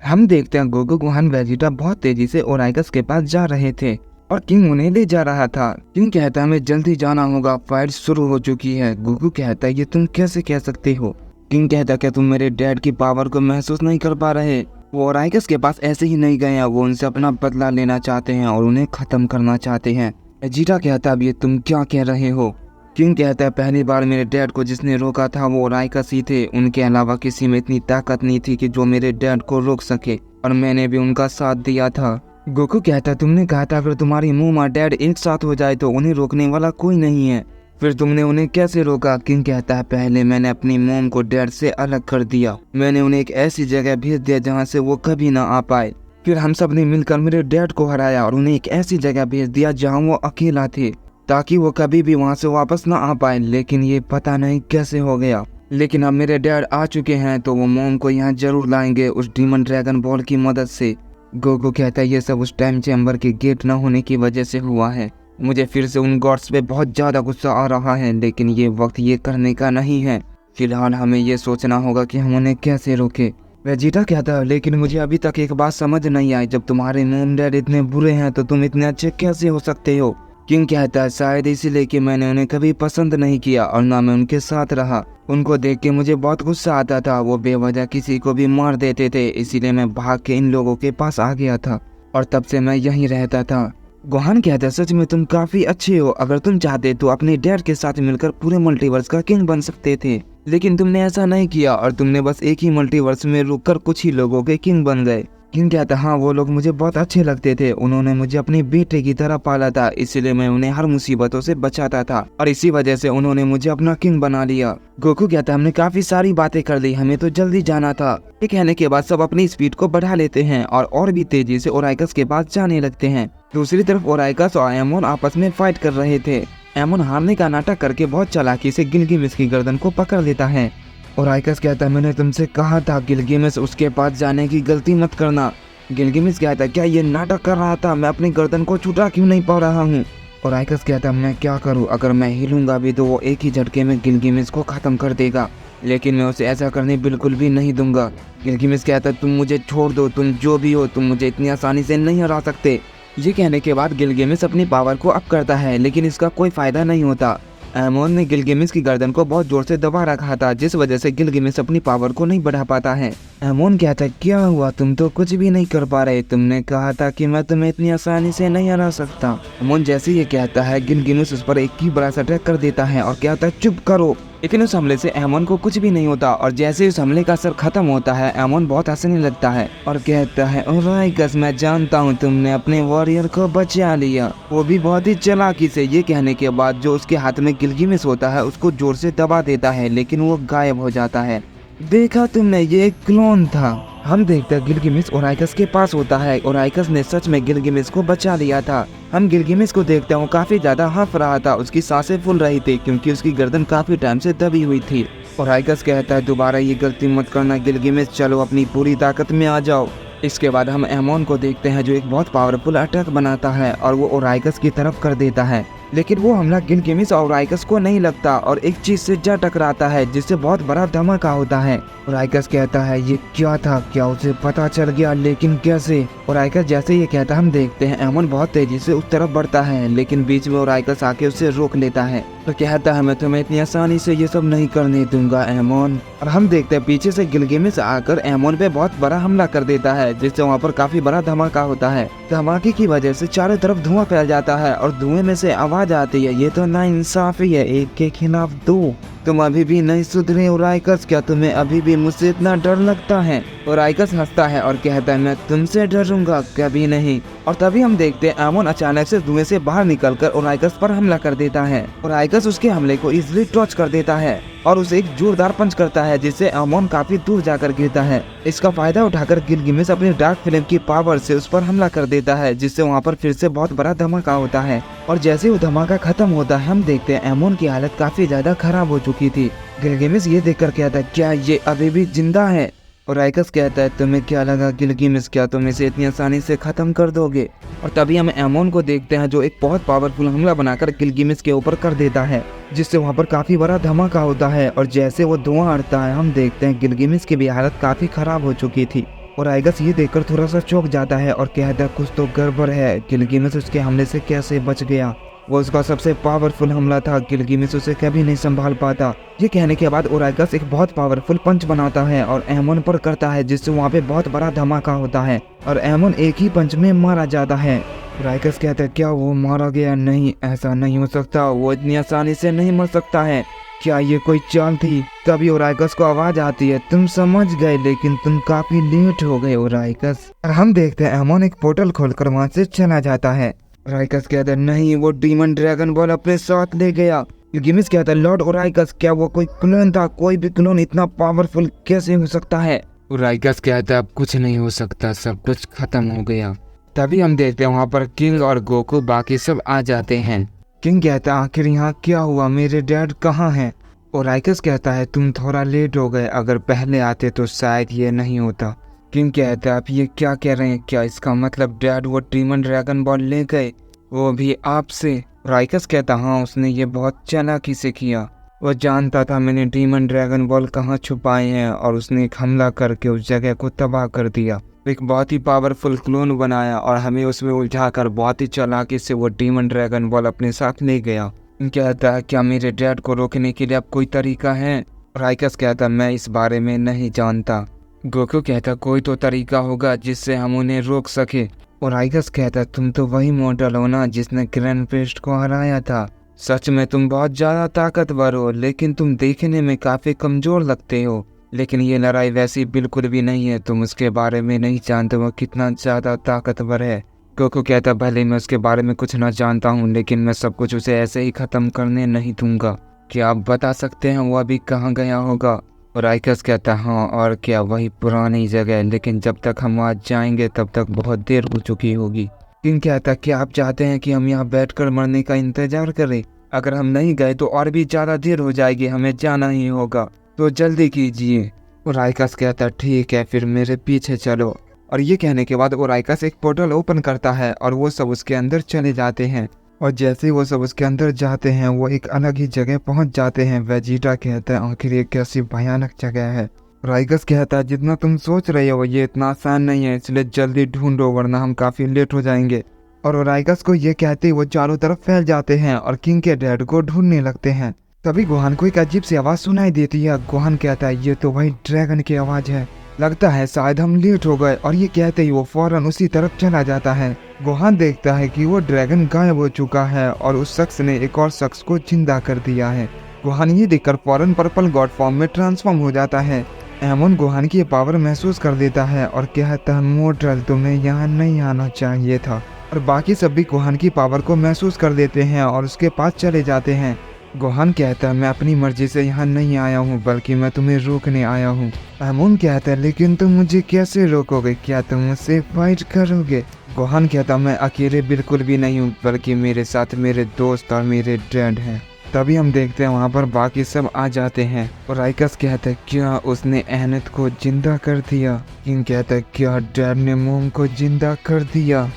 हम देखते हैं गोकू गोहान वेजिटा बहुत तेजी से ओराइकस के पास जा रहे थे और किंग उन्हें ले जा रहा था। किंग कहता है हमें जल्दी जाना होगा, फाइट शुरू हो चुकी है। गोकू कहता है ये तुम कैसे कह सकते हो। किंग कहता है क्या तुम मेरे डैड की पावर को महसूस नहीं कर पा रहे। वो ओराइकस के पास ऐसे ही नहीं गए हैं, वो उनसे अपना बदला लेना चाहते हैं और उन्हें खत्म करना चाहते हैं। वेजिटा कहता है अब ये तुम क्या कह रहे हो। किंग कहता है पहली बार मेरे डैड को जिसने रोका था वो ओराइकस ही थे, उनके अलावा किसी में इतनी ताकत नहीं थी कि जो मेरे डैड को रोक सके, और मैंने भी उनका साथ दिया था। गोकू कहता है तुमने कहा था अगर तुम्हारी मोम और डैड एक साथ हो जाए तो उन्हें रोकने वाला कोई नहीं है, फिर तुमने उन्हें कैसे रोका। किंग कहता है पहले मैंने अपनी मोम को डैड से अलग कर दिया, मैंने उन्हें एक ऐसी जगह भेज दिया जहाँ से वो कभी ना आ पाए। फिर हम सब ने मिलकर मेरे डैड को हराया और उन्हें एक ऐसी जगह भेज दिया जहाँ वो अकेला थे, ताकि वो कभी भी वहाँ से वापस ना आ पाए। लेकिन ये पता नहीं कैसे हो गया। लेकिन अब मेरे डैड आ चुके हैं तो वो मोम को यहाँ जरूर लाएंगे उस डीमन ड्रैगन बॉल की मदद से। गोकू कहता है ये सब उस टाइम चैम्बर के गेट न होने की वजह से हुआ है। मुझे फिर से उन गॉड्स पे बहुत ज्यादा गुस्सा आ रहा है, लेकिन ये वक्त ये करने का नहीं है। फिलहाल हमें ये सोचना होगा कि हम उन्हें कैसे रोके। वेजिटा कहता है लेकिन मुझे अभी तक एक बात समझ नहीं आई, जब तुम्हारे मोम डैड इतने बुरे हैं तो तुम इतने अच्छे कैसे हो सकते हो। किंग कहता है शायद इसीलिए कि मैंने उन्हें कभी पसंद नहीं किया और ना मैं उनके साथ रहा। उनको देख के मुझे बहुत गुस्सा आता था, वो बेवजह किसी को भी मार देते थे, इसीलिए मैं भाग के इन लोगों के पास आ गया था और तब से मैं यहीं रहता था। गोहान कहता है सच में तुम काफी अच्छे हो, अगर तुम चाहते तो अपने डैड के साथ मिलकर पूरे मल्टीवर्स का किंग बन सकते थे, लेकिन तुमने ऐसा नहीं किया और तुमने बस एक ही मल्टीवर्स में रुककर कुछ ही लोगों के किंग बन गए। किंग कहता हाँ वो लोग मुझे बहुत अच्छे लगते थे, उन्होंने मुझे अपने बेटे की तरह पाला था, इसीलिए मैं उन्हें हर मुसीबतों से बचाता था और इसी वजह से उन्होंने मुझे अपना किंग बना लिया। गोकू कहता हमने काफी सारी बातें कर ली, हमें तो जल्दी जाना था। ये कहने के बाद सब अपनी स्पीड को बढ़ा लेते हैं और भी तेजी से ओराइकस के पास जाने लगते हैं। दूसरी तरफ ओराइकस और एमोन आपस में फाइट कर रहे थे। एमोन हारने का नाटक करके बहुत चालाकी से गिलगिमिस की गर्दन को पकड़ लेता है। ओराइकस कहता है मैंने तुमसे कहा था गिलगिमिस उसके पास जाने की गलती मत करना। गिलगिमिस कहता है क्या ये नाटक कर रहा था, मैं अपनी गर्दन को छुटा क्यों नहीं पा रहा हूँ। ओराइकस कहता है मैं क्या करूँ, अगर मैं हिलूंगा भी तो वो एक ही झटके में गिलगिमिस को खत्म कर देगा, लेकिन मैं उसे ऐसा करने बिल्कुल भी नहीं दूंगा। गिलगिमिस कहता है तुम मुझे छोड़ दो, तुम जो भी हो तुम मुझे इतनी आसानी से नहीं हरा सकते। ये कहने के बाद गिलगिमिस अपनी पावर को अप करता है, लेकिन इसका कोई फायदा नहीं होता। एमोन ने गिलगिमिस की गर्दन को बहुत जोर से दबा रखा था, जिस वजह से गिलगिमिस अपनी पावर को नहीं बढ़ा पाता है। एमोन कहता है क्या हुआ, तुम तो कुछ भी नहीं कर पा रहे, तुमने कहा था कि मैं तुम्हें इतनी आसानी से नहीं हरा सकता। एमोन जैसे ये कहता है गिलगिमिस उस पर एक ही बड़ा सा अटैक कर देता है और कहता है चुप करो। लेकिन उस हमले से एमोन को कुछ भी नहीं होता और जैसे उस हमले का असर खत्म होता है एमोन बहुत हंसने लगता है और कहता है ओराइकस मैं जानता हूँ तुमने अपने वॉरियर को बचा लिया, वो भी बहुत ही चालाकी से। ये कहने के बाद जो उसके हाथ में गिलगिमिस होता है उसको जोर से दबा देता है, लेकिन वो गायब हो जाता है। देखा तुमने, ये एक क्लोन था। हम देखते हैं गिलगिमिस ओराइकस के पास होता है। ओराइकस ने सच में गिलगिमिस को बचा लिया था। हम गिलगिमिस को देखते हैं, वो काफी ज्यादा हंस रहा था, उसकी सांसें फूल रही थी क्योंकि उसकी गर्दन काफी टाइम से दबी हुई थी। ओराइकस कहता है दोबारा ये गलती मत करना गिलगिमिस, चलो अपनी पूरी ताकत में आ जाओ। इसके बाद हम एमोन को देखते हैं जो एक बहुत पावरफुल अटैक बनाता है और वो ओराइकस की तरफ कर देता है, लेकिन वो हमला गिलगिमिस और ओराइकस को नहीं लगता और एक चीज से जा टकराता है जिससे बहुत बड़ा धमाका होता है। ओराइकस कहता है ये क्या था, क्या उसे पता चल गया, लेकिन कैसे। ओराइकस जैसे ये कहता हम देखते हैं एमोन बहुत तेजी से उस तरफ बढ़ता है, लेकिन बीच में ओराइकस आके उसे रोक लेता है तो कहता है मैं तुम्हें इतनी आसानी से ये सब नहीं करने दूंगा एमोन। और हम देखते हैं पीछे से गिलगिमिस आकर एमोन पे बहुत बड़ा हमला कर देता है, जिससे वहाँ पर काफी बड़ा धमाका होता है। धमाके की वजह से चारों तरफ धुआं फैल जाता है और धुएं में से आवाज आती है ये तो नाइंसाफी है, एक के खिलाफ दो। तुम अभी भी नहीं सुधरे ओराइकस, क्या तुम्हें अभी भी मुझसे इतना डर लगता है। ओराइकस हंसता है और कहता है मैं तुमसे डरूंगा कभी नहीं। और तभी हम देखते हैं एमोन अचानक से धुएं से बाहर निकलकर ओराइकस पर हमला कर देता है। ओराइकस उसके हमले को इजीली टॉच कर देता है और उसे एक जोरदार पंच करता है जिससे एमोन काफी दूर जाकर गिरता है। इसका फायदा उठाकर गिलगिमिस अपनी डार्क फिल्म की पावर से उस पर हमला कर देता है, जिससे वहाँ पर फिर से बहुत बड़ा धमाका होता है। और जैसे वो धमाका खत्म होता है हम देखते हैं एमोन की हालत काफी ज्यादा खराब हो चुकी थी। गिलगिमिस ये देखकर कहता है क्या ये अभी भी जिंदा है। ओराइकस कहता है तुम्हें क्या लगा गिलगिमिस, क्या तुम इसे इतनी आसानी से खत्म कर दोगे। और तभी हम एमोन को देखते हैं जो एक बहुत पावरफुल हमला बनाकर गिलगिमिस के ऊपर कर देता है, जिससे वहाँ पर काफी बड़ा धमाका होता है। और जैसे वो धुआं उड़ता है हम देखते हैं गिलगिमिस की भी हालत काफी खराब हो चुकी थी। और आइगस ये देखकर थोड़ा सा चौंक जाता है और कहता है कुछ तो गड़बड़ है, गिलगामेश उसके हमले से कैसे बच गया। वो उसका सबसे पावरफुल हमला था, गिलगामेश उसे कभी नहीं संभाल पाता। ये कहने के बाद ओराइगस एक बहुत पावरफुल पंच बनाता है और एमोन पर करता है, जिससे वहाँ पे बहुत बड़ा धमाका होता है और एमोन एक ही पंच में मारा जाता है। ओराइगस कहता है क्या वो मारा गया? नहीं, ऐसा नहीं हो सकता, वो इतनी आसानी से नहीं मर सकता है। क्या ये कोई चाल थी? तभी ओराइगस को आवाज आती है, तुम समझ गए लेकिन तुम काफी लेट हो गए ओराइगस। और हम देखते हैं एमोन एक पोर्टल खोलकर वहाँ से चला जाता है। ओराइगस कहता है नहीं, वो डीमन ड्रैगन बॉल अपने साथ ले गया। गिलगामेश कहता है लॉर्ड ओराइगस, क्या वो कोई क्लोन था? कोई भी क्लोन इतना पावरफुल कैसे हो सकता है? ओराइगस कहता है अब कुछ नहीं हो सकता, सब कुछ खत्म हो गया। तभी हम देखते हैं वहाँ पर किंग और गोकू बाकी सब आ जाते हैं। किंग कहता है आखिर यहाँ क्या हुआ, मेरे डैड कहाँ हैं? ओराइगस कहता है तुम थोड़ा लेट हो गए, अगर पहले आते तो शायद ये नहीं होता। किंग कहता है आप ये क्या कह रहे हैं? क्या इसका मतलब डैड वो डीमन ड्रैगन बॉल ले गए, वो भी आपसे? ओराइगस कहता हाँ, उसने ये बहुत चालाकी से किया। वो जानता था मैंने डीमन ड्रैगन बॉल कहाँ छुपाए हैं और उसने एक हमला करके उस जगह को तबाह कर दिया। एक बहुत ही पावरफुल क्लोन बनाया और हमें उसमें उलझाकर बहुत ही चालाकी से वो डीमन ड्रैगन बॉल अपने साथ ले गया। कहता है क्या मेरे डैड को रोकने के लिए अब कोई तरीका है? ओराइगस कहता मैं इस बारे में नहीं जानता। गोकू कहता कोई तो तरीका होगा जिससे हम उन्हें रोक सके। ओराइगस कहता तुम तो वही मॉडल हो ना जिसने ग्रैंड पेस्ट को हराया था। सच में तुम बहुत ज्यादा ताकतवर हो, लेकिन तुम देखने में काफी कमजोर लगते हो। लेकिन ये लड़ाई वैसी बिल्कुल भी नहीं है, तुम उसके बारे में नहीं जानते वो कितना ज्यादा ताकतवर है। गोकू कहता भले मैं उसके बारे में कुछ ना जानता हूँ, लेकिन मैं सब कुछ उसे ऐसे ही खत्म करने नहीं दूंगा। क्या आप बता सकते हैं वो अभी कहाँ गया होगा? ओराइगस कहता हाँ और क्या, वही पुरानी जगह, लेकिन जब तक हम वहाँ जाएंगे तब तक बहुत देर हो चुकी होगी। किंग कहता क्या आप चाहते हैं कि हम यहाँ बैठकर मरने का इंतजार करें? अगर हम नहीं गए तो और भी ज्यादा देर हो जाएगी, हमें जाना ही होगा, तो जल्दी कीजिए। ओराइगस कहता ठीक है फिर मेरे पीछे चलो। और ये कहने के बाद ओराइगस एक पोर्टल ओपन करता है और वो सब उसके अंदर चले जाते हैं। और जैसे ही वो सब उसके अंदर जाते हैं वो एक अलग ही जगह पहुंच जाते हैं। वेजिटा कहता है आखिर ये कैसी भयानक जगह है? ओराइगस कहता है जितना तुम सोच रहे हो ये इतना आसान नहीं है, इसलिए जल्दी ढूंढो वरना हम काफी लेट हो जाएंगे। और ओराइगस को ये कहते ही वो चारों तरफ फैल जाते हैं और किंग के डैड को ढूंढने लगते हैं। तभी गोहान को एक अजीब सी आवाज सुनाई देती है। गोहान कहता है ये तो वही ड्रैगन की आवाज है, लगता है शायद हम लेट हो गए। और ये कहते ही वो फौरन उसी तरफ चला जाता है। गोहान देखता है कि वो ड्रैगन गायब हो चुका है और उस शख्स ने एक और शख्स को जिंदा कर दिया है। गोहान ये देखकर फौरन पर्पल गॉड फॉर्म में ट्रांसफॉर्म हो जाता है। एमोन गोहान की पावर महसूस कर लेता है और कहता है मोर्टल तुम्हें यहाँ नहीं आना चाहिए था। और बाकी सब भी गोहान की पावर को महसूस कर लेते हैं और उसके पास चले जाते हैं। गोहान कहता है मैं अपनी मर्जी से यहाँ नहीं आया हूँ, बल्कि मैं तुम्हें रोकने आया हूँ। एमोन कहता है लेकिन तुम मुझे कैसे रोकोगे, क्या तुम मुझसे फाइट करोगे? गोहान कहता मैं अकेले बिल्कुल भी नहीं हूँ, बल्कि मेरे साथ मेरे दोस्त और मेरे डैड हैं। तभी हम देखते हैं वहाँ पर बाकी सब आ जाते हैं। ओराइगस कहता है क्या उसने एनथ को जिंदा कर दिया? किंग कहता है क्या डैड ने मोम को जिंदा कर दिया?